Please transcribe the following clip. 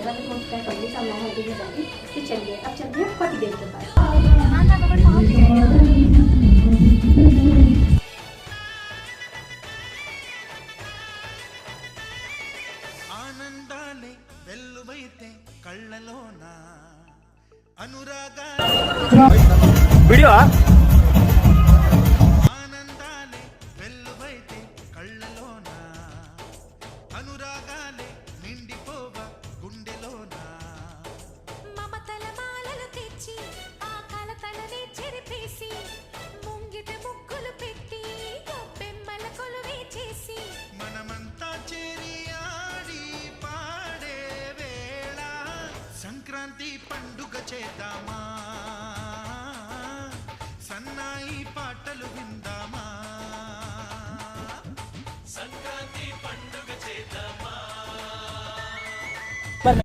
जगह पे पहुँच कर पहले सब मैं होती है जाती तो चलिए अब चलते हैं पति देव के पास। ఆనందాలే వెల్లువైతే కళ్ళలోన అనురాగా వీడియో ఆనందాలే వెల్లువైతే కళ్ళలోన అనురాగాలే నిండిపోవ గుండెలోన మమతల మాలలు తెచ్చి ఆ కలతలనే చెరిపేసి ముంగిట ముగ్గులు పెట్టి బెమ్మల కొలువే చేసి మనమంతా చేరి ఆడి పాడే వేళ సంక్రాంతి పండుగ చేద్దామా సన్నాయి పాటలు విందా